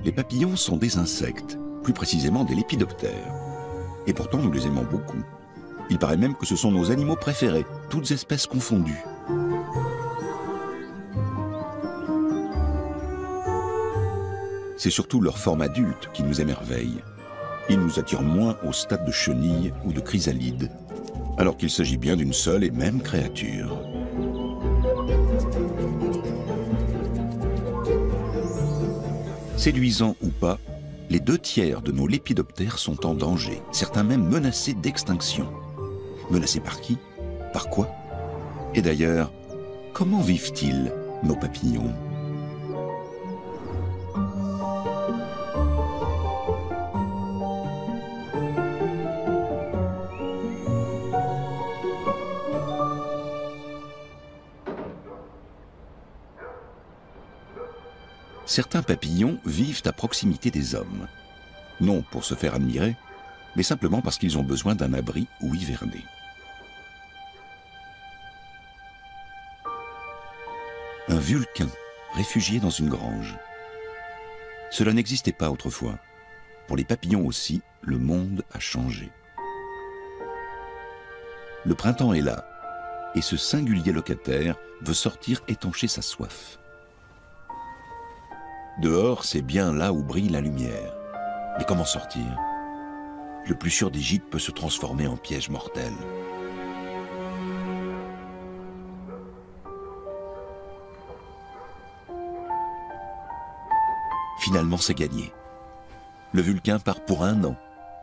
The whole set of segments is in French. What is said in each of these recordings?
Les papillons sont des insectes, plus précisément des lépidoptères. Et pourtant, nous les aimons beaucoup. Il paraît même que ce sont nos animaux préférés, toutes espèces confondues. C'est surtout leur forme adulte qui nous émerveille. Ils nous attirent moins au stade de chenille ou de chrysalide, alors qu'il s'agit bien d'une seule et même créature. Séduisants ou pas, les 2/3 de nos lépidoptères sont en danger, certains même menacés d'extinction. Menacés par qui? Par quoi? Et d'ailleurs, comment vivent-ils, nos papillons? Certains papillons vivent à proximité des hommes, non pour se faire admirer, mais simplement parce qu'ils ont besoin d'un abri où hiverner. Un vulcain, réfugié dans une grange. Cela n'existait pas autrefois. Pour les papillons aussi, le monde a changé. Le printemps est là, et ce singulier locataire veut sortir étancher sa soif. Dehors, c'est bien là où brille la lumière. Mais comment sortir? Le plus sûr des gîtes peut se transformer en piège mortel. Finalement, c'est gagné. Le vulcain part pour 1 an,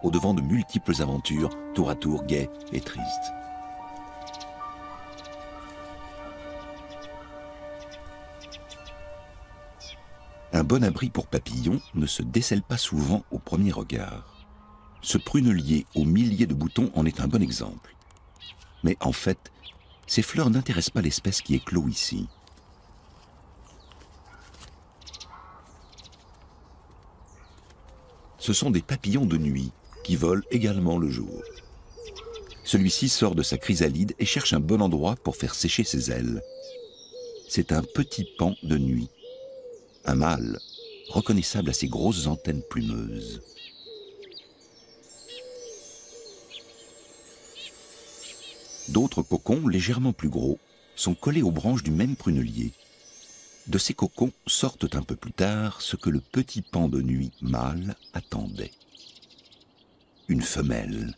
au-devant de multiples aventures, tour à tour gaies et tristes. Un bon abri pour papillons ne se décèle pas souvent au premier regard. Ce prunelier aux milliers de boutons en est un bon exemple. Mais en fait, ces fleurs n'intéressent pas l'espèce qui éclot ici. Ce sont des papillons de nuit qui volent également le jour. Celui-ci sort de sa chrysalide et cherche un bon endroit pour faire sécher ses ailes. C'est un petit paon de nuit. Un mâle, reconnaissable à ses grosses antennes plumeuses. D'autres cocons, légèrement plus gros, sont collés aux branches du même prunelier. De ces cocons sortent un peu plus tard ce que le petit paon de nuit mâle attendait. Une femelle.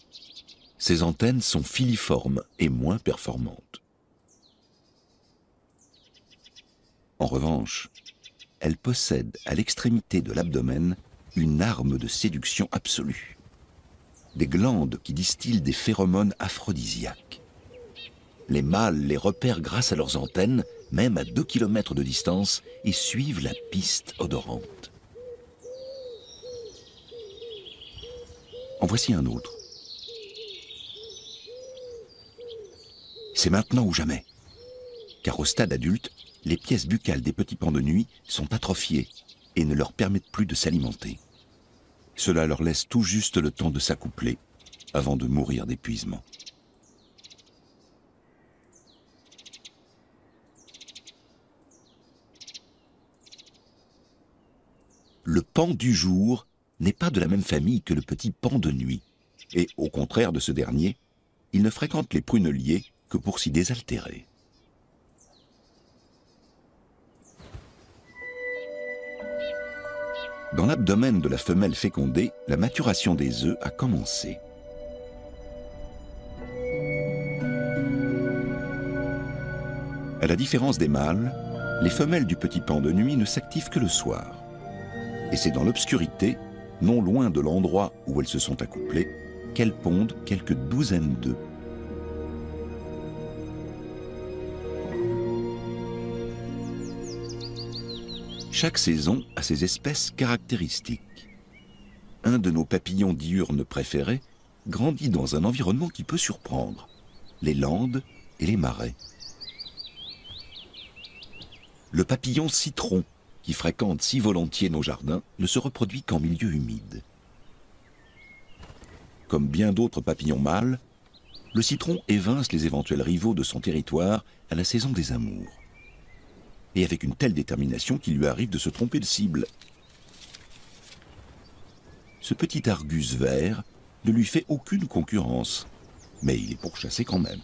Ses antennes sont filiformes et moins performantes. En revanche, elle possède à l'extrémité de l'abdomen une arme de séduction absolue. Des glandes qui distillent des phéromones aphrodisiaques. Les mâles les repèrent grâce à leurs antennes, même à 2 km de distance, et suivent la piste odorante. En voici un autre. C'est maintenant ou jamais. Car au stade adulte, les pièces buccales des petits paons de nuit sont atrophiées et ne leur permettent plus de s'alimenter. Cela leur laisse tout juste le temps de s'accoupler avant de mourir d'épuisement. Le paon du jour n'est pas de la même famille que le petit paon de nuit. Et au contraire de ce dernier, il ne fréquente les pruneliers que pour s'y désaltérer. Dans l'abdomen de la femelle fécondée, la maturation des œufs a commencé. À la différence des mâles, les femelles du petit paon de nuit ne s'activent que le soir. Et c'est dans l'obscurité, non loin de l'endroit où elles se sont accouplées, qu'elles pondent quelques douzaines d'œufs. Chaque saison a ses espèces caractéristiques. Un de nos papillons diurnes préférés grandit dans un environnement qui peut surprendre, les landes et les marais. Le papillon citron, qui fréquente si volontiers nos jardins, ne se reproduit qu'en milieu humide. Comme bien d'autres papillons mâles, le citron évince les éventuels rivaux de son territoire à la saison des amours. Et avec une telle détermination qu'il lui arrive de se tromper de cible. Ce petit argus vert ne lui fait aucune concurrence, mais il est pourchassé quand même.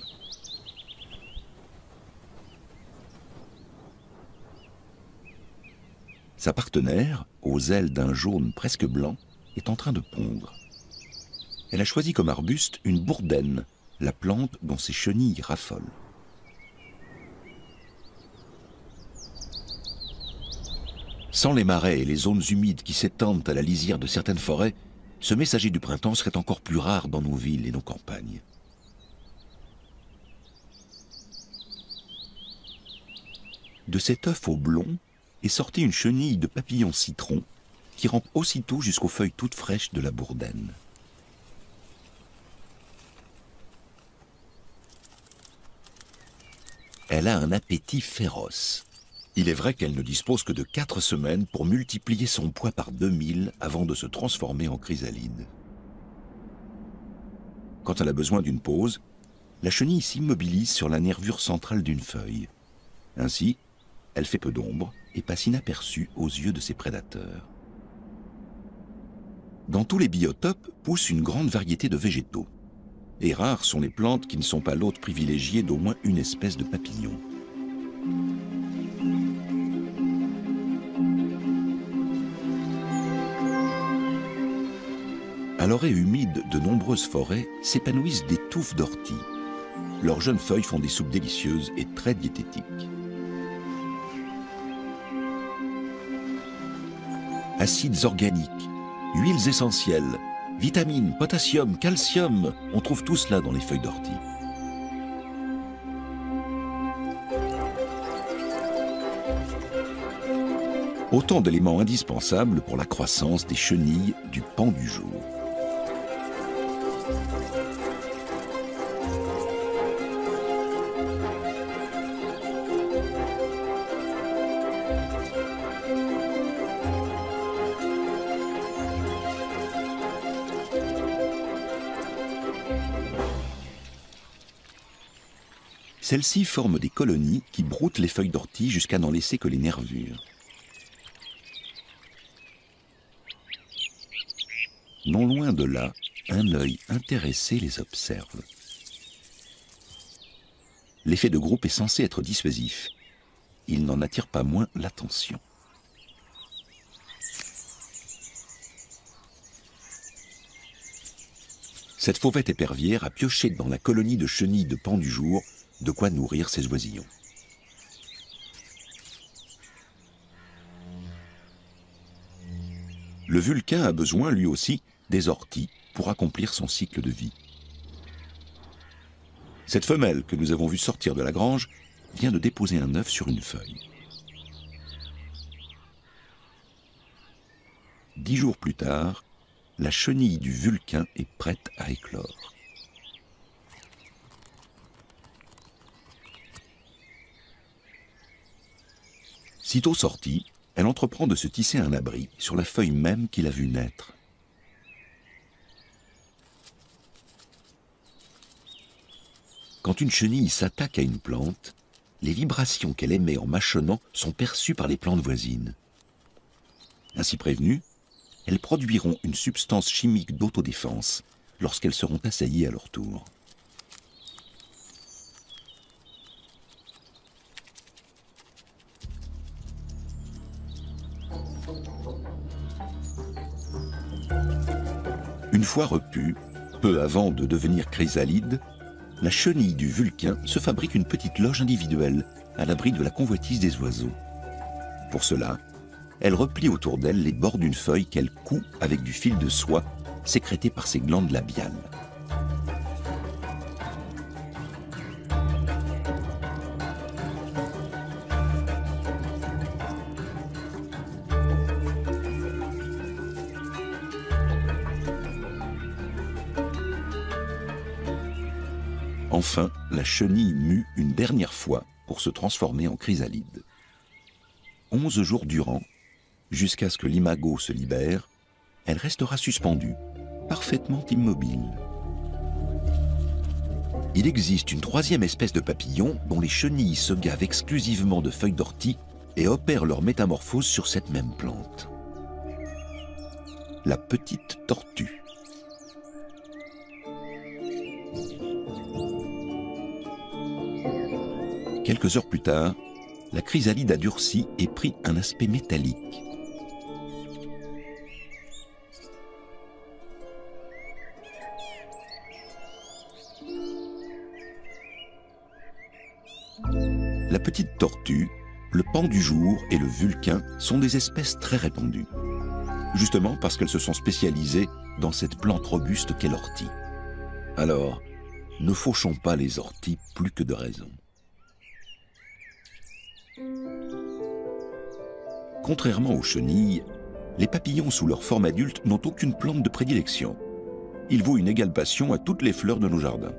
Sa partenaire, aux ailes d'un jaune presque blanc, est en train de pondre. Elle a choisi comme arbuste une bourdaine, la plante dont ses chenilles raffolent. Sans les marais et les zones humides qui s'étendent à la lisière de certaines forêts, ce messager du printemps serait encore plus rare dans nos villes et nos campagnes. De cet œuf au blond est sortie une chenille de papillon citron qui rampe aussitôt jusqu'aux feuilles toutes fraîches de la bourdaine. Elle a un appétit féroce. Il est vrai qu'elle ne dispose que de 4 semaines pour multiplier son poids par 2000 avant de se transformer en chrysalide. Quand elle a besoin d'une pause, la chenille s'immobilise sur la nervure centrale d'une feuille. Ainsi, elle fait peu d'ombre et passe inaperçue aux yeux de ses prédateurs. Dans tous les biotopes pousse une grande variété de végétaux. Et rares sont les plantes qui ne sont pas l'hôte privilégié d'au moins une espèce de papillon. À l'orée humide de nombreuses forêts s'épanouissent des touffes d'orties. Leurs jeunes feuilles font des soupes délicieuses et très diététiques. Acides organiques, huiles essentielles, vitamines, potassium, calcium, on trouve tout cela dans les feuilles d'ortie. Autant d'éléments indispensables pour la croissance des chenilles du pan du jour. Celles-ci forment des colonies qui broutent les feuilles d'ortie jusqu'à n'en laisser que les nervures. Non loin de là, un œil intéressé les observe. L'effet de groupe est censé être dissuasif. Il n'en attire pas moins l'attention. Cette fauvette épervière a pioché dans la colonie de chenilles de pan du jour de quoi nourrir ses oisillons. Le vulcain a besoin, lui aussi, des orties pour accomplir son cycle de vie. Cette femelle que nous avons vue sortir de la grange vient de déposer un œuf sur une feuille. 10 jours plus tard, la chenille du vulcain est prête à éclore. Sitôt sortie, elle entreprend de se tisser un abri sur la feuille même qu'il a vue naître. Quand une chenille s'attaque à une plante, les vibrations qu'elle émet en mâchonnant sont perçues par les plantes voisines. Ainsi prévenues, elles produiront une substance chimique d'autodéfense lorsqu'elles seront assaillies à leur tour. Une fois repue, peu avant de devenir chrysalide, la chenille du vulcain se fabrique une petite loge individuelle à l'abri de la convoitise des oiseaux. Pour cela, elle replie autour d'elle les bords d'une feuille qu'elle coud avec du fil de soie sécrété par ses glandes labiales. Enfin, la chenille mue une dernière fois pour se transformer en chrysalide. 11 jours durant, jusqu'à ce que l'imago se libère, elle restera suspendue, parfaitement immobile. Il existe une troisième espèce de papillon dont les chenilles se gavent exclusivement de feuilles d'ortie et opèrent leur métamorphose sur cette même plante. La petite tortue. Quelques heures plus tard, la chrysalide a durci et pris un aspect métallique. La petite tortue, le paon du jour et le vulcain sont des espèces très répandues, justement parce qu'elles se sont spécialisées dans cette plante robuste qu'est l'ortie. Alors, ne fauchons pas les orties plus que de raison. Contrairement aux chenilles, les papillons sous leur forme adulte n'ont aucune plante de prédilection. Ils vouent une égale passion à toutes les fleurs de nos jardins.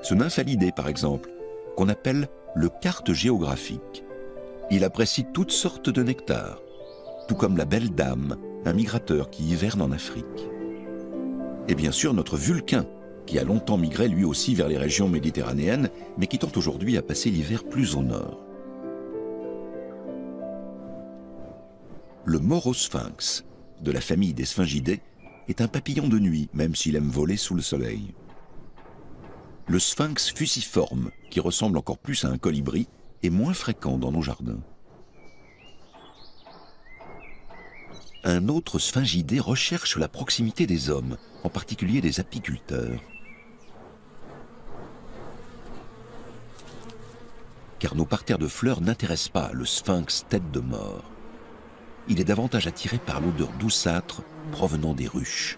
Ce nymphaalidé, par exemple, qu'on appelle le carte géographique. Il apprécie toutes sortes de nectars, tout comme la belle dame, un migrateur qui hiverne en Afrique. Et bien sûr notre vulcain, qui a longtemps migré lui aussi vers les régions méditerranéennes, mais qui tente aujourd'hui à passer l'hiver plus au nord. Le morosphinx, de la famille des sphingidae, est un papillon de nuit, même s'il aime voler sous le soleil. Le sphinx fusiforme, qui ressemble encore plus à un colibri, est moins fréquent dans nos jardins. Un autre sphingidae recherche la proximité des hommes, en particulier des apiculteurs. Car nos parterres de fleurs n'intéressent pas le sphinx tête de mort. Il est davantage attiré par l'odeur douceâtre provenant des ruches.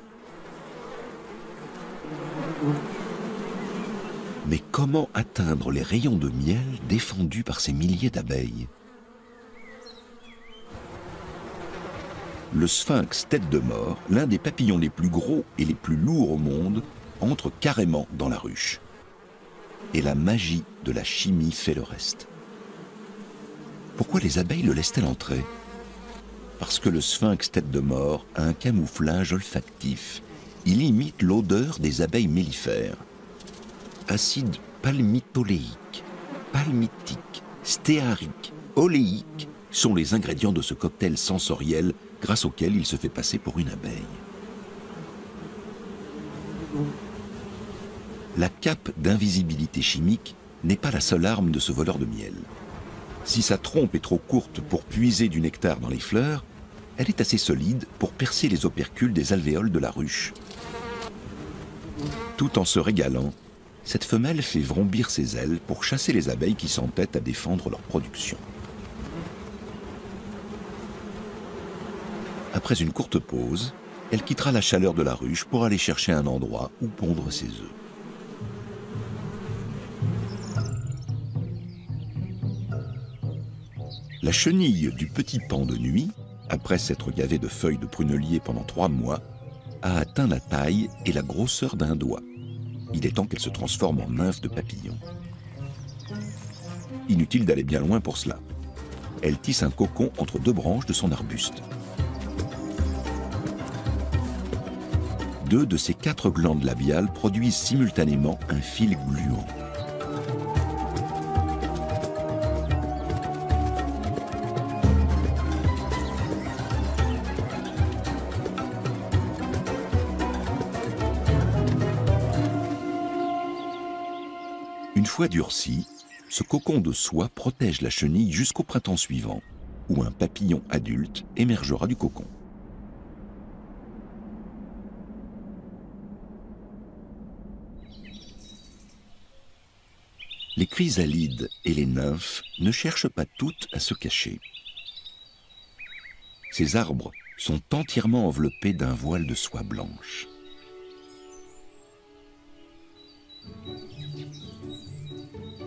Mais comment atteindre les rayons de miel défendus par ces milliers d'abeilles? Le sphinx tête de mort, l'un des papillons les plus gros et les plus lourds au monde, entre carrément dans la ruche. Et la magie de la chimie fait le reste. Pourquoi les abeilles le laissent-elles entrer? Parce que le sphinx tête de mort a un camouflage olfactif. Il imite l'odeur des abeilles mellifères. Acide palmitoléique, palmitique, stéarique, oléique sont les ingrédients de ce cocktail sensoriel grâce auquel il se fait passer pour une abeille. La cape d'invisibilité chimique n'est pas la seule arme de ce voleur de miel. Si sa trompe est trop courte pour puiser du nectar dans les fleurs, elle est assez solide pour percer les opercules des alvéoles de la ruche. Tout en se régalant, cette femelle fait vrombir ses ailes pour chasser les abeilles qui s'entêtent à défendre leur production. Après une courte pause, elle quittera la chaleur de la ruche pour aller chercher un endroit où pondre ses œufs. La chenille du petit paon de nuit, après s'être gavée de feuilles de prunelier pendant 3 mois, a atteint la taille et la grosseur d'un doigt. Il est temps qu'elle se transforme en nymphe de papillon. Inutile d'aller bien loin pour cela. Elle tisse un cocon entre 2 branches de son arbuste. 2 de ses 4 glandes labiales produisent simultanément un fil gluant. Une fois durci, ce cocon de soie protège la chenille jusqu'au printemps suivant, où un papillon adulte émergera du cocon. Les chrysalides et les nymphes ne cherchent pas toutes à se cacher. Ces arbres sont entièrement enveloppés d'un voile de soie blanche.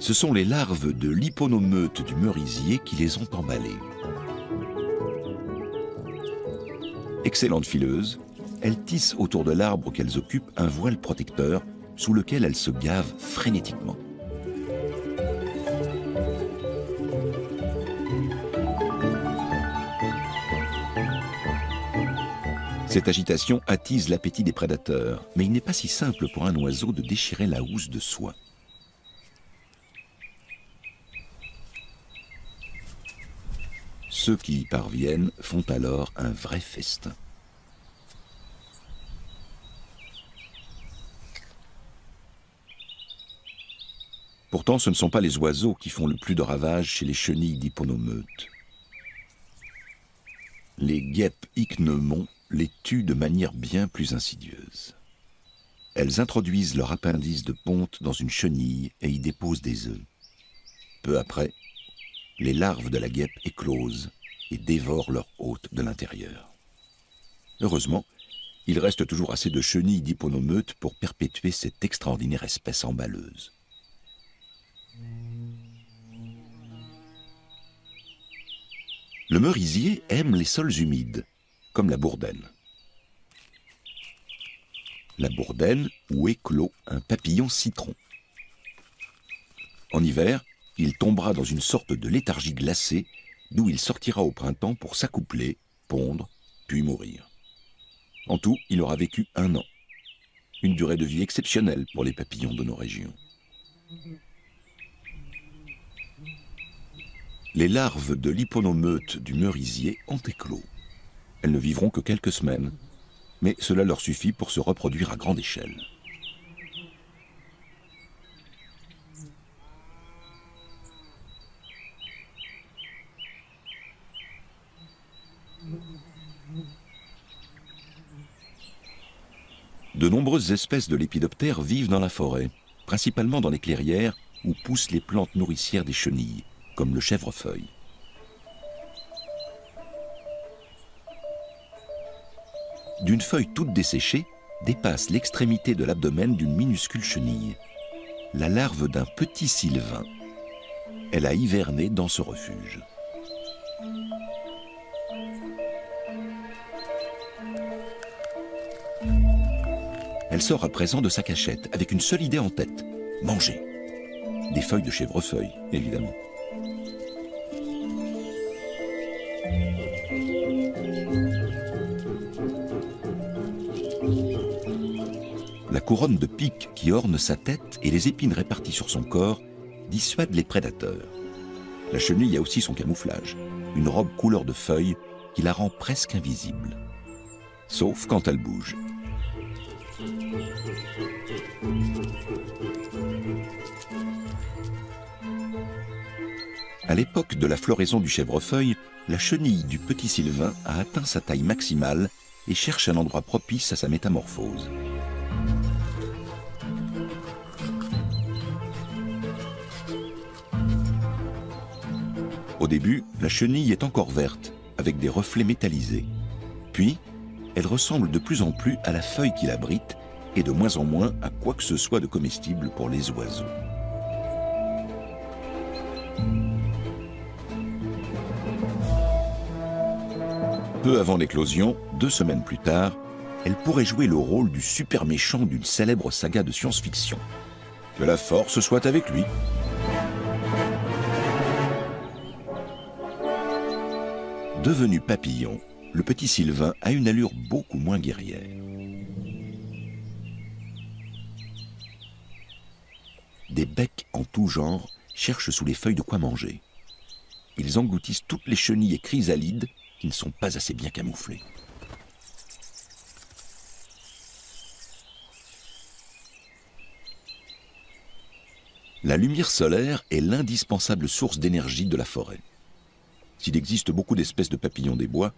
Ce sont les larves de l'hyponomeute du merisier qui les ont emballées. Excellentes fileuses, elles tissent autour de l'arbre qu'elles occupent un voile protecteur sous lequel elles se gavent frénétiquement. Cette agitation attise l'appétit des prédateurs, mais il n'est pas si simple pour un oiseau de déchirer la housse de soie. Ceux qui y parviennent font alors un vrai festin. Pourtant, ce ne sont pas les oiseaux qui font le plus de ravages chez les chenilles d'hyponomeute. Les guêpes ichneumons les tuent de manière bien plus insidieuse. Elles introduisent leur appendice de ponte dans une chenille et y déposent des œufs. Peu après, les larves de la guêpe éclosent et dévorent leur hôte de l'intérieur. Heureusement, il reste toujours assez de chenilles d'hyponomeute pour perpétuer cette extraordinaire espèce emballeuse. Le merisier aime les sols humides, comme la bourdaine. La bourdaine où éclot un papillon citron. En hiver, il tombera dans une sorte de léthargie glacée d'où il sortira au printemps pour s'accoupler, pondre, puis mourir. En tout, il aura vécu 1 an. Une durée de vie exceptionnelle pour les papillons de nos régions. Les larves de l'hyponomeute du merisier ont éclos. Elles ne vivront que quelques semaines, mais cela leur suffit pour se reproduire à grande échelle. De nombreuses espèces de lépidoptères vivent dans la forêt, principalement dans les clairières où poussent les plantes nourricières des chenilles, comme le chèvrefeuille. D'une feuille toute desséchée dépasse l'extrémité de l'abdomen d'une minuscule chenille, la larve d'un petit sylvain. Elle a hiverné dans ce refuge. Elle sort à présent de sa cachette avec une seule idée en tête, manger. Des feuilles de chèvrefeuille, évidemment. La couronne de piques qui orne sa tête et les épines réparties sur son corps dissuadent les prédateurs. La chenille a aussi son camouflage, une robe couleur de feuilles qui la rend presque invisible. Sauf quand elle bouge. À l'époque de la floraison du chèvrefeuille, la chenille du petit sylvain a atteint sa taille maximale et cherche un endroit propice à sa métamorphose. Au début, la chenille est encore verte, avec des reflets métallisés. Puis, elle ressemble de plus en plus à la feuille qui l'abrite et de moins en moins à quoi que ce soit de comestible pour les oiseaux. Peu avant l'éclosion, 2 semaines plus tard, elle pourrait jouer le rôle du super méchant d'une célèbre saga de science-fiction. Que la force soit avec lui. Devenu papillon, le petit sylvain a une allure beaucoup moins guerrière. Des becs en tout genre cherchent sous les feuilles de quoi manger. Ils engloutissent toutes les chenilles et chrysalides qui ne sont pas assez bien camouflées. La lumière solaire est l'indispensable source d'énergie de la forêt. S'il existe beaucoup d'espèces de papillons des bois,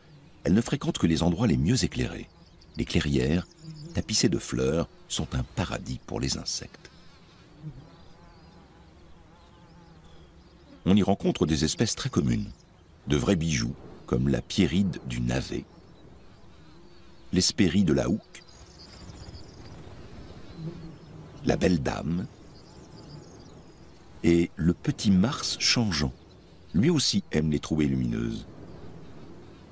elles ne fréquentent que les endroits les mieux éclairés. Les clairières, tapissées de fleurs, sont un paradis pour les insectes. On y rencontre des espèces très communes, de vrais bijoux, comme la pierride du navet, l'hespérie de la houque, la belle dame et le petit mars changeant. Lui aussi aime les trouées lumineuses.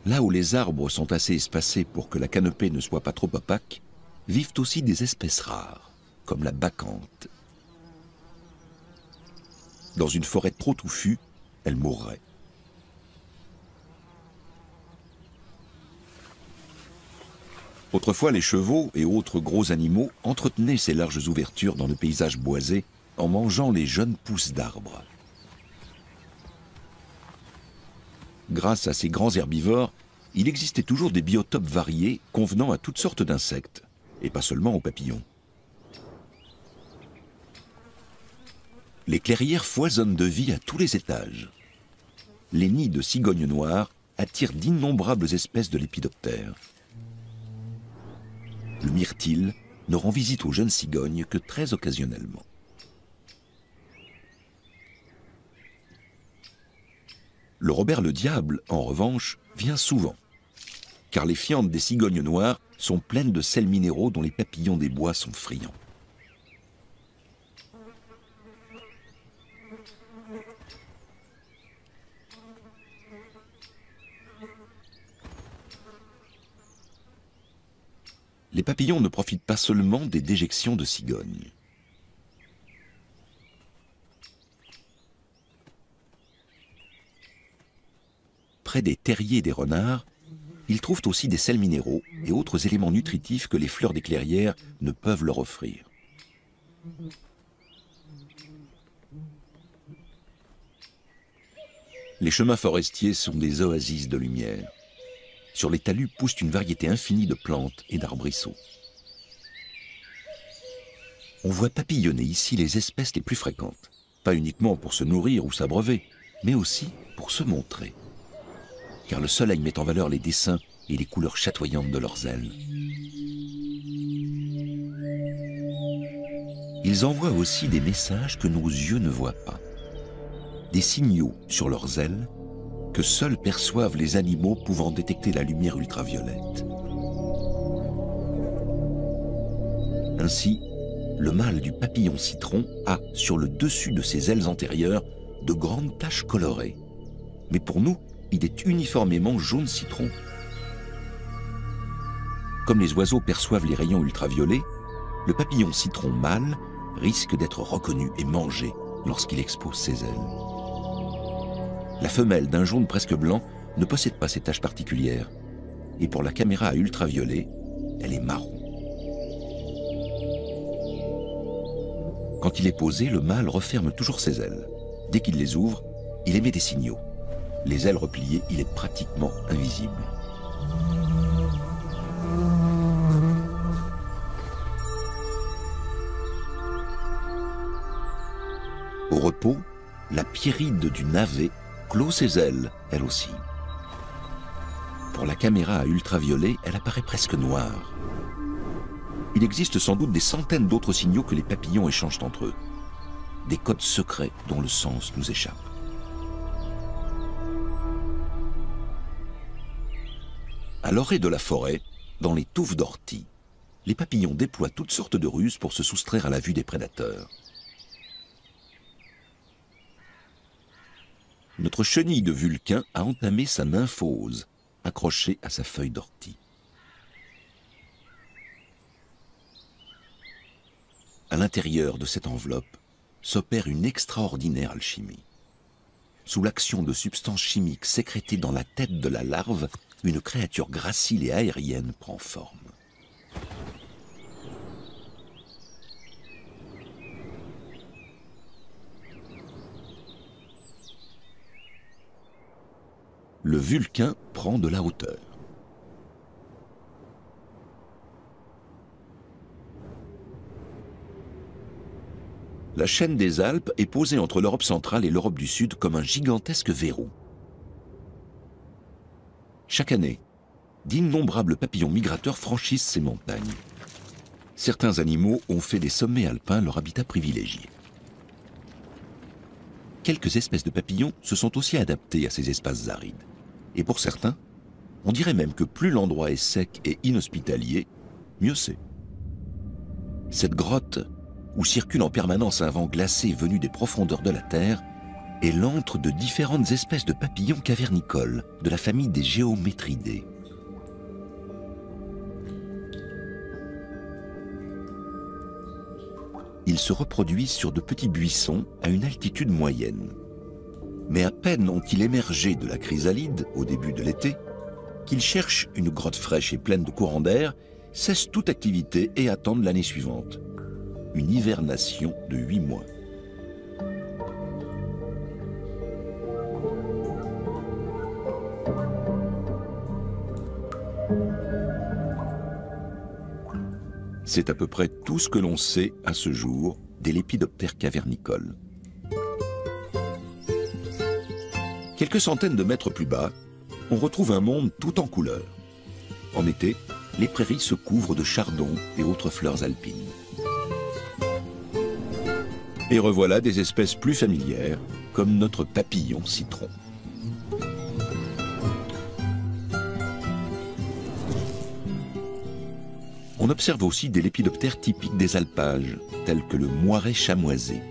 Là où les arbres sont assez espacés pour que la canopée ne soit pas trop opaque, vivent aussi des espèces rares, comme la bacchante. Dans une forêt trop touffue, elle mourrait. Autrefois, les chevaux et autres gros animaux entretenaient ces larges ouvertures dans le paysage boisé en mangeant les jeunes pousses d'arbres. Grâce à ces grands herbivores, il existait toujours des biotopes variés convenant à toutes sortes d'insectes, et pas seulement aux papillons. Les clairières foisonnent de vie à tous les étages. Les nids de cigognes noires attirent d'innombrables espèces de lépidoptères. Le myrtille ne rend visite aux jeunes cigognes que très occasionnellement. Le Robert le Diable, en revanche, vient souvent, car les fientes des cigognes noires sont pleines de sels minéraux dont les papillons des bois sont friands. Les papillons ne profitent pas seulement des déjections de cigognes. Près des terriers des renards, ils trouvent aussi des sels minéraux et autres éléments nutritifs que les fleurs des clairières ne peuvent leur offrir. Les chemins forestiers sont des oasis de lumière. Sur les talus pousse une variété infinie de plantes et d'arbrisseaux. On voit papillonner ici les espèces les plus fréquentes, pas uniquement pour se nourrir ou s'abreuver, mais aussi pour se montrer. Car le soleil met en valeur les dessins et les couleurs chatoyantes de leurs ailes. Ils envoient aussi des messages que nos yeux ne voient pas. Des signaux sur leurs ailes que seuls perçoivent les animaux pouvant détecter la lumière ultraviolette. Ainsi, le mâle du papillon citron a, sur le dessus de ses ailes antérieures, de grandes taches colorées. Mais pour nous, il est uniformément jaune citron. Comme les oiseaux perçoivent les rayons ultraviolets, le papillon citron mâle risque d'être reconnu et mangé lorsqu'il expose ses ailes. La femelle d'un jaune presque blanc ne possède pas ces taches particulières. Et pour la caméra à ultraviolet, elle est marron. Quand il est posé, le mâle referme toujours ses ailes. Dès qu'il les ouvre, il émet des signaux. Les ailes repliées, il est pratiquement invisible. Au repos, la pierride du navet clôt ses ailes, elle aussi. Pour la caméra à ultraviolet, elle apparaît presque noire. Il existe sans doute des centaines d'autres signaux que les papillons échangent entre eux. Des codes secrets dont le sens nous échappe. À l'orée de la forêt, dans les touffes d'orties, les papillons déploient toutes sortes de ruses pour se soustraire à la vue des prédateurs. Notre chenille de Vulcain a entamé sa nymphose, accrochée à sa feuille d'ortie. À l'intérieur de cette enveloppe s'opère une extraordinaire alchimie. Sous l'action de substances chimiques sécrétées dans la tête de la larve, une créature gracile et aérienne prend forme. Le Vulcain prend de la hauteur. La chaîne des Alpes est posée entre l'Europe centrale et l'Europe du Sud comme un gigantesque verrou. Chaque année, d'innombrables papillons migrateurs franchissent ces montagnes. Certains animaux ont fait des sommets alpins leur habitat privilégié. Quelques espèces de papillons se sont aussi adaptées à ces espaces arides. Et pour certains, on dirait même que plus l'endroit est sec et inhospitalier, mieux c'est. Cette grotte, où circule en permanence un vent glacé venu des profondeurs de la Terre, est l'antre de différentes espèces de papillons cavernicoles de la famille des Géométridés. Ils se reproduisent sur de petits buissons à une altitude moyenne. Mais à peine ont-ils émergé de la chrysalide au début de l'été, qu'ils cherchent une grotte fraîche et pleine de courants d'air cessent toute activité et attendent l'année suivante. Une hivernation de 8 mois. C'est à peu près tout ce que l'on sait à ce jour des lépidoptères cavernicoles. Quelques centaines de mètres plus bas, on retrouve un monde tout en couleurs. En été, les prairies se couvrent de chardons et autres fleurs alpines. Et revoilà des espèces plus familières, comme notre papillon citron. On observe aussi des lépidoptères typiques des alpages, tels que le moiret chamoisé,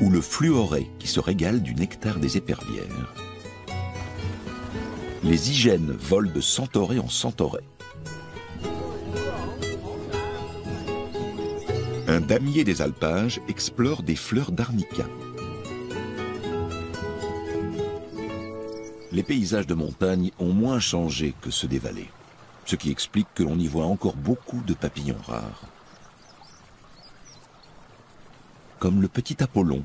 ou le fluoret qui se régale du nectar des épervières. Les hyènes volent de centaurée en centaurée. Un damier des alpages explore des fleurs d'arnica. Les paysages de montagne ont moins changé que ceux des vallées, ce qui explique que l'on y voit encore beaucoup de papillons rares. Comme le petit Apollon,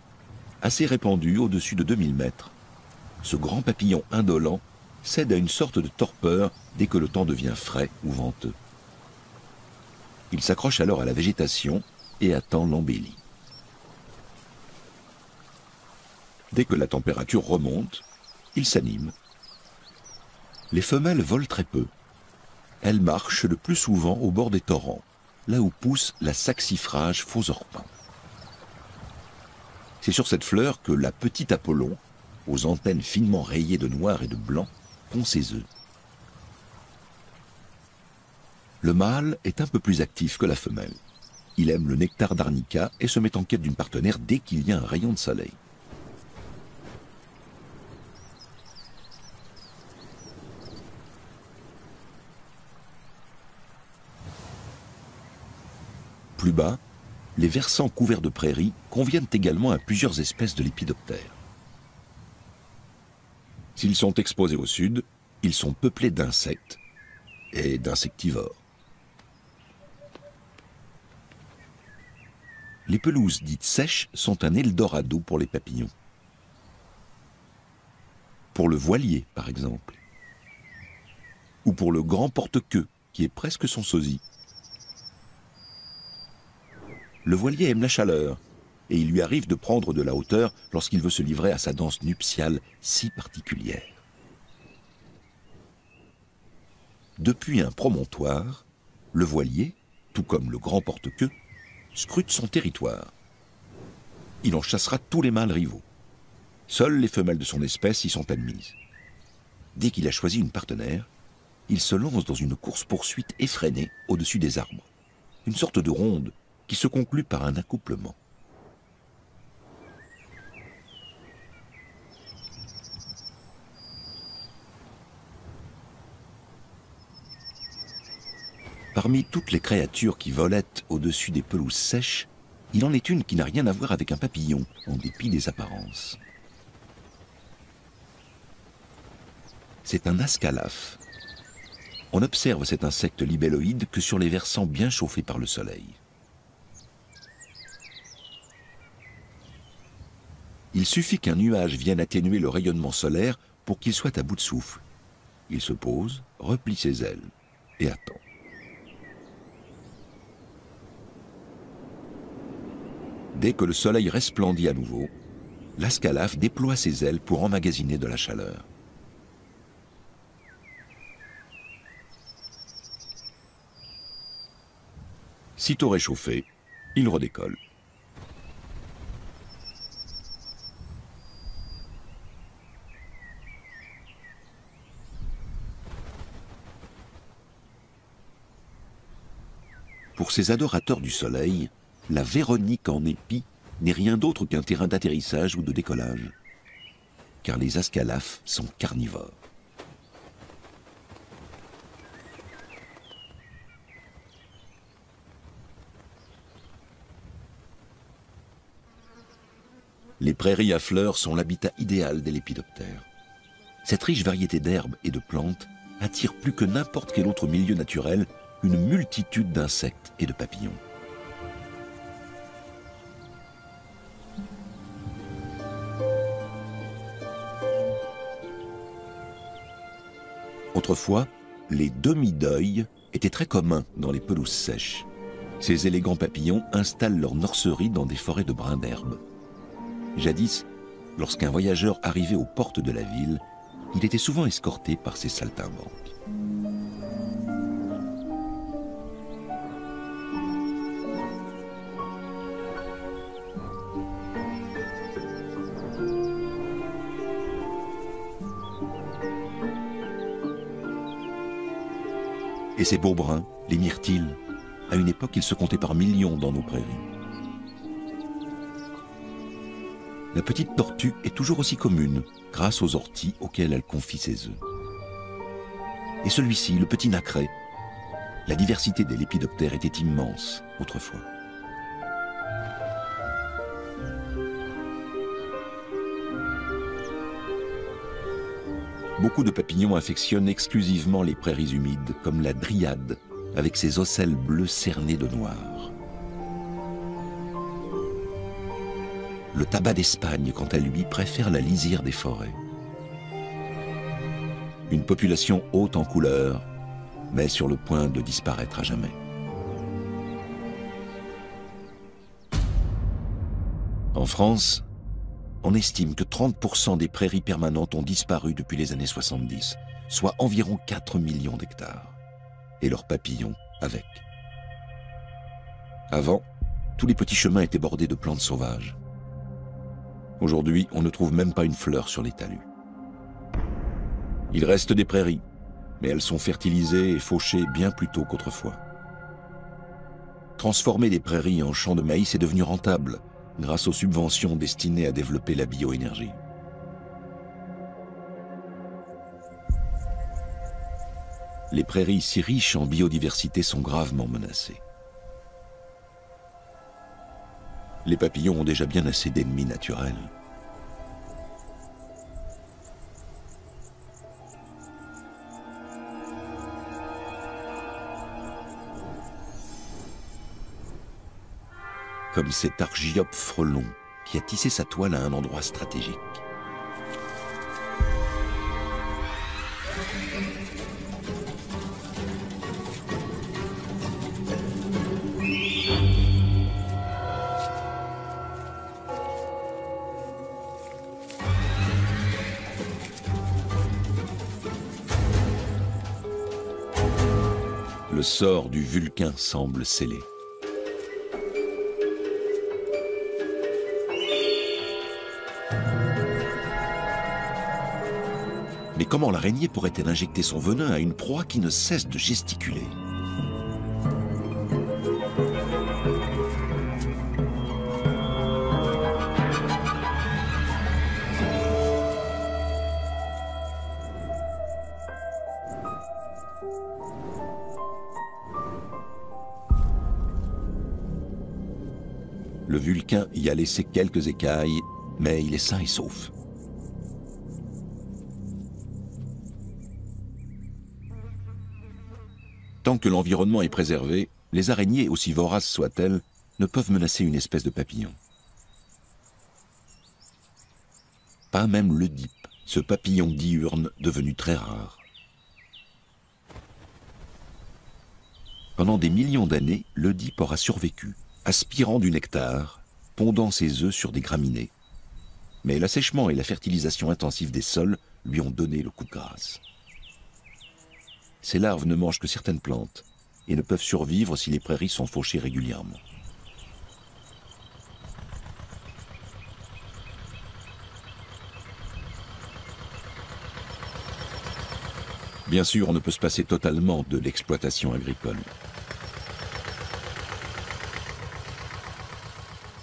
assez répandu au-dessus de 2000 mètres, ce grand papillon indolent cède à une sorte de torpeur dès que le temps devient frais ou venteux. Il s'accroche alors à la végétation et attend l'embellie. Dès que la température remonte, il s'anime. Les femelles volent très peu. Elles marchent le plus souvent au bord des torrents, là où pousse la saxifrage faux orpin. C'est sur cette fleur que la petite Apollon, aux antennes finement rayées de noir et de blanc, pond ses œufs. Le mâle est un peu plus actif que la femelle. Il aime le nectar d'arnica et se met en quête d'une partenaire dès qu'il y a un rayon de soleil. Plus bas, les versants couverts de prairies conviennent également à plusieurs espèces de lépidoptères. S'ils sont exposés au sud, ils sont peuplés d'insectes et d'insectivores. Les pelouses dites sèches sont un eldorado pour les papillons. Pour le voilier, par exemple. Ou pour le grand porte-queue, qui est presque son sosie. Le voilier aime la chaleur, et il lui arrive de prendre de la hauteur lorsqu'il veut se livrer à sa danse nuptiale si particulière. Depuis un promontoire, le voilier, tout comme le grand porte-queue, scrute son territoire. Il en chassera tous les mâles rivaux. Seules les femelles de son espèce y sont admises. Dès qu'il a choisi une partenaire, il se lance dans une course-poursuite effrénée au-dessus des arbres. Une sorte de ronde qui se conclut par un accouplement. Parmi toutes les créatures qui volettent au-dessus des pelouses sèches, il en est une qui n'a rien à voir avec un papillon, en dépit des apparences. C'est un ascalaphe. On observe cet insecte libelloïde que sur les versants bien chauffés par le soleil. Il suffit qu'un nuage vienne atténuer le rayonnement solaire pour qu'il soit à bout de souffle. Il se pose, replie ses ailes et attend. Dès que le soleil resplendit à nouveau, l'ascalaphe déploie ses ailes pour emmagasiner de la chaleur. Sitôt réchauffé, il redécolle. Pour ces adorateurs du soleil, la Véronique en épi n'est rien d'autre qu'un terrain d'atterrissage ou de décollage, car les ascalaphes sont carnivores. Les prairies à fleurs sont l'habitat idéal des lépidoptères. Cette riche variété d'herbes et de plantes attire plus que n'importe quel autre milieu naturel une multitude d'insectes et de papillons. Autrefois, les demi-deuils étaient très communs dans les pelouses sèches. Ces élégants papillons installent leur nurserie dans des forêts de brins d'herbe. Jadis, lorsqu'un voyageur arrivait aux portes de la ville, il était souvent escorté par ces saltimbanques. Et ces beaux brins, les myrtilles, à une époque, ils se comptaient par millions dans nos prairies. La petite tortue est toujours aussi commune, grâce aux orties auxquelles elle confie ses œufs. Et celui-ci, le petit nacré, la diversité des lépidoptères était immense autrefois. Beaucoup de papillons affectionnent exclusivement les prairies humides, comme la dryade, avec ses ocelles bleues cernées de noir. Le tabac d'Espagne, quant à lui, préfère la lisière des forêts. Une population haute en couleur, mais sur le point de disparaître à jamais. En France, on estime que 30% des prairies permanentes ont disparu depuis les années 70, soit environ 4 millions d'hectares. Et leurs papillons avec. Avant, tous les petits chemins étaient bordés de plantes sauvages. Aujourd'hui, on ne trouve même pas une fleur sur les talus. Il reste des prairies, mais elles sont fertilisées et fauchées bien plus tôt qu'autrefois. Transformer des prairies en champs de maïs est devenu rentable, grâce aux subventions destinées à développer la bioénergie. Les prairies si riches en biodiversité sont gravement menacées. Les papillons ont déjà bien assez d'ennemis naturels. Comme cet argiope frelon qui a tissé sa toile à un endroit stratégique. Le sort du Vulcain semble scellé. Mais comment l'araignée pourrait-elle injecter son venin à une proie qui ne cesse de gesticuler? Le Vulcain y a laissé quelques écailles, mais il est sain et sauf. Tant que l'environnement est préservé, les araignées, aussi voraces soient-elles, ne peuvent menacer une espèce de papillon. Pas même l'Œdipe, ce papillon diurne devenu très rare. Pendant des millions d'années, l'Œdipe aura survécu, aspirant du nectar, pondant ses œufs sur des graminées. Mais l'assèchement et la fertilisation intensive des sols lui ont donné le coup de grâce. Ces larves ne mangent que certaines plantes et ne peuvent survivre si les prairies sont fauchées régulièrement. Bien sûr, on ne peut se passer totalement de l'exploitation agricole.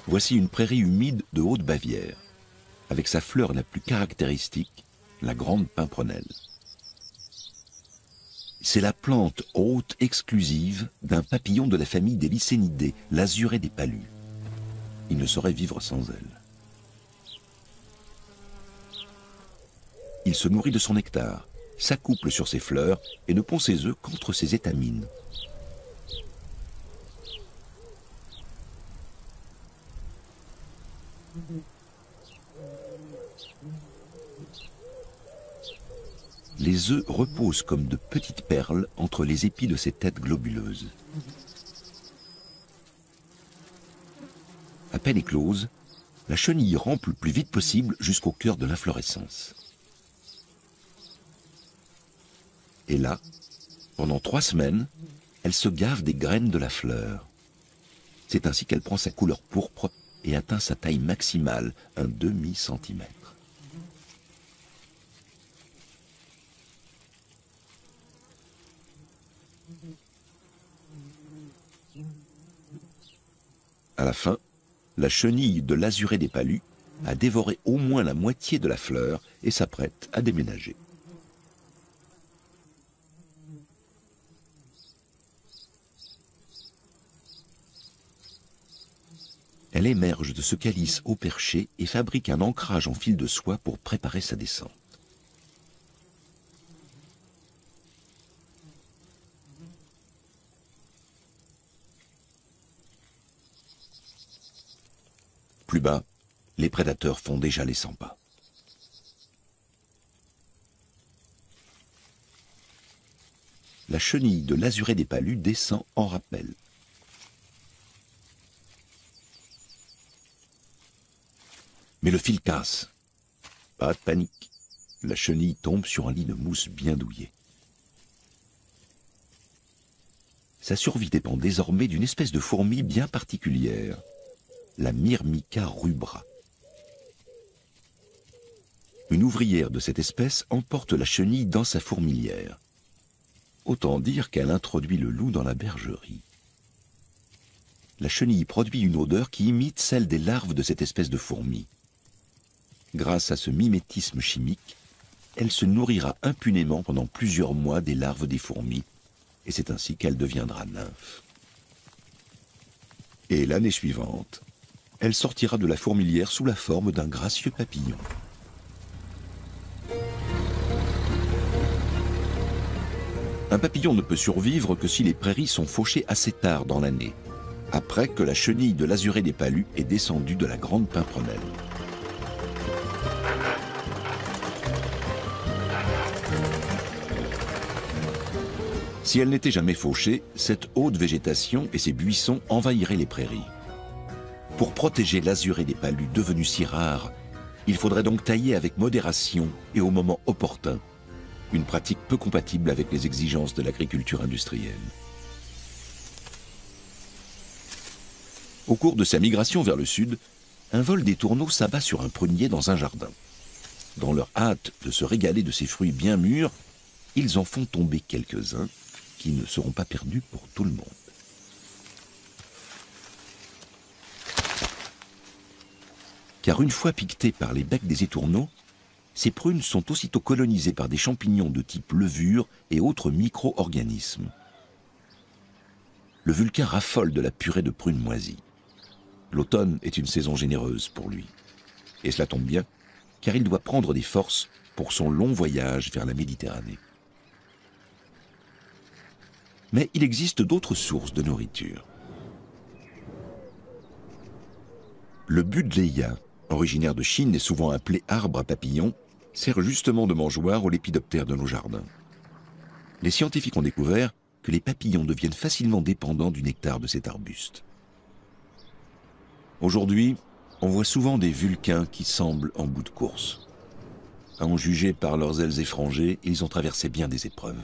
Voici une prairie humide de Haute-Bavière, avec sa fleur la plus caractéristique, la grande pimprenelle. C'est la plante hôte exclusive d'un papillon de la famille des Lycénidés, l'azuré des palus. Il ne saurait vivre sans elle. Il se nourrit de son nectar, s'accouple sur ses fleurs et ne pond ses œufs qu'entre ses étamines. Les œufs reposent comme de petites perles entre les épis de ces têtes globuleuses. À peine éclose, la chenille rampe le plus vite possible jusqu'au cœur de l'inflorescence. Et là, pendant 3 semaines, elle se gave des graines de la fleur. C'est ainsi qu'elle prend sa couleur pourpre et atteint sa taille maximale, un demi-centimètre. À la fin, la chenille de l'azuré des palus a dévoré au moins la moitié de la fleur et s'apprête à déménager. Elle émerge de ce calice haut perché et fabrique un ancrage en fil de soie pour préparer sa descente. Plus bas, les prédateurs font déjà les 100 pas. La chenille de l'azuré des palus descend en rappel. Mais le fil casse. Pas de panique. La chenille tombe sur un lit de mousse bien douillet. Sa survie dépend désormais d'une espèce de fourmi bien particulière, la Myrmica rubra. Une ouvrière de cette espèce emporte la chenille dans sa fourmilière. Autant dire qu'elle introduit le loup dans la bergerie. La chenille produit une odeur qui imite celle des larves de cette espèce de fourmi. Grâce à ce mimétisme chimique, elle se nourrira impunément pendant plusieurs mois des larves des fourmis, et c'est ainsi qu'elle deviendra nymphe. Et l'année suivante, elle sortira de la fourmilière sous la forme d'un gracieux papillon. Un papillon ne peut survivre que si les prairies sont fauchées assez tard dans l'année, après que la chenille de l'azuré des palus est descendue de la grande pimprenelle. Si elle n'était jamais fauchée, cette haute végétation et ces buissons envahiraient les prairies. Pour protéger l'azuré des palus devenu si rare, il faudrait donc tailler avec modération et au moment opportun, une pratique peu compatible avec les exigences de l'agriculture industrielle. Au cours de sa migration vers le sud, un vol des tourneaux s'abat sur un prunier dans un jardin. Dans leur hâte de se régaler de ces fruits bien mûrs, ils en font tomber quelques-uns qui ne seront pas perdus pour tout le monde. Car une fois piquetées par les becs des étourneaux, ces prunes sont aussitôt colonisées par des champignons de type levure et autres micro-organismes. Le vulcain raffole de la purée de prunes moisies. L'automne est une saison généreuse pour lui. Et cela tombe bien, car il doit prendre des forces pour son long voyage vers la Méditerranée. Mais il existe d'autres sources de nourriture. Le Buddleia, originaire de Chine et souvent appelé arbre à papillons, sert justement de mangeoire aux lépidoptères de nos jardins. Les scientifiques ont découvert que les papillons deviennent facilement dépendants du nectar de cet arbuste. Aujourd'hui, on voit souvent des vulcains qui semblent en bout de course. À en juger par leurs ailes effrangées, ils ont traversé bien des épreuves.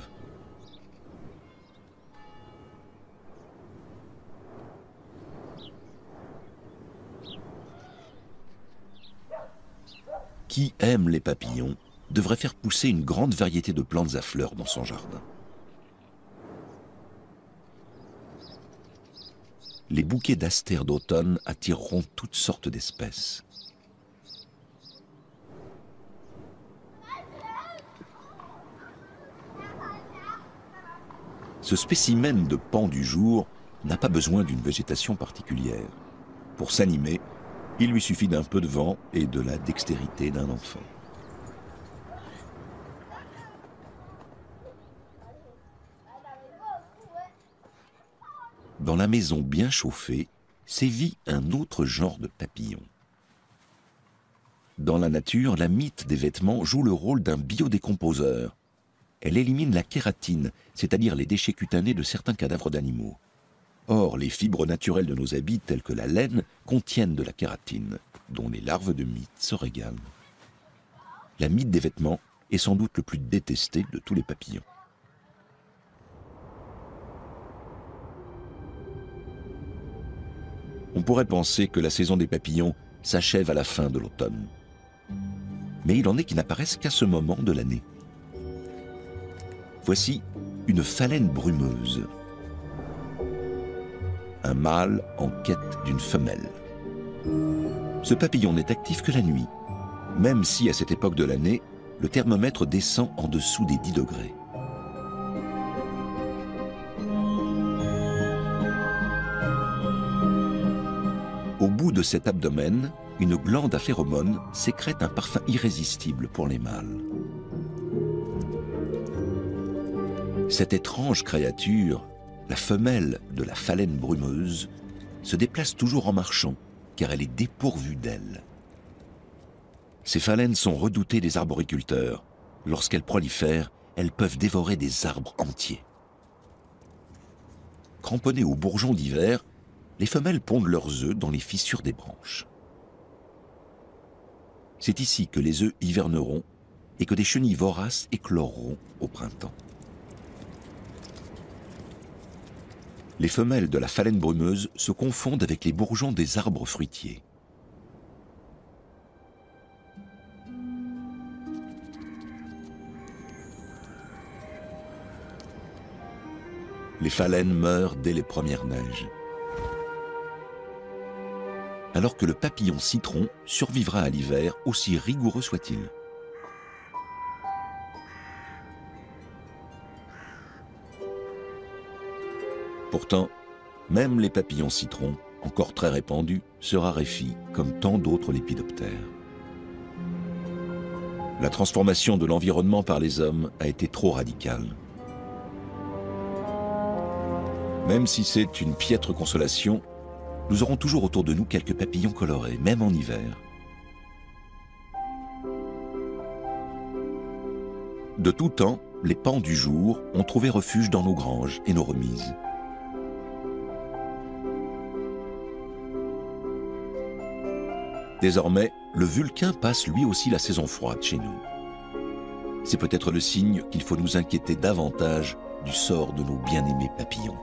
Qui aime les papillons devrait faire pousser une grande variété de plantes à fleurs dans son jardin. Les bouquets d'asters d'automne attireront toutes sortes d'espèces. Ce spécimen de pan du jour n'a pas besoin d'une végétation particulière. Pour s'animer, il lui suffit d'un peu de vent et de la dextérité d'un enfant. Dans la maison bien chauffée, sévit un autre genre de papillon. Dans la nature, la mite des vêtements joue le rôle d'un biodécomposeur. Elle élimine la kératine, c'est-à-dire les déchets cutanés de certains cadavres d'animaux. Or, les fibres naturelles de nos habits, telles que la laine, contiennent de la kératine, dont les larves de mite se régalent. La mite des vêtements est sans doute le plus détesté de tous les papillons. On pourrait penser que la saison des papillons s'achève à la fin de l'automne. Mais il en est qui n'apparaissent qu'à ce moment de l'année. Voici une phalène brumeuse. Un mâle en quête d'une femelle. Ce papillon n'est actif que la nuit, même si à cette époque de l'année, le thermomètre descend en dessous des 10 degrés. Au bout de cet abdomen, une glande à phéromones sécrète un parfum irrésistible pour les mâles. Cette étrange créature, la femelle de la phalène brumeuse, se déplace toujours en marchant, car elle est dépourvue d'ailes. Ces phalènes sont redoutées des arboriculteurs. Lorsqu'elles prolifèrent, elles peuvent dévorer des arbres entiers. Cramponnées aux bourgeons d'hiver, les femelles pondent leurs œufs dans les fissures des branches. C'est ici que les œufs hiverneront et que des chenilles voraces écloreront au printemps. Les femelles de la phalène brumeuse se confondent avec les bourgeons des arbres fruitiers. Les phalènes meurent dès les premières neiges. Alors que le papillon citron survivra à l'hiver, aussi rigoureux soit-il. Pourtant, même les papillons citrons, encore très répandus, se raréfient comme tant d'autres lépidoptères. La transformation de l'environnement par les hommes a été trop radicale. Même si c'est une piètre consolation, nous aurons toujours autour de nous quelques papillons colorés, même en hiver. De tout temps, les paons du jour ont trouvé refuge dans nos granges et nos remises. Désormais, le vulcain passe lui aussi la saison froide chez nous. C'est peut-être le signe qu'il faut nous inquiéter davantage du sort de nos bien-aimés papillons.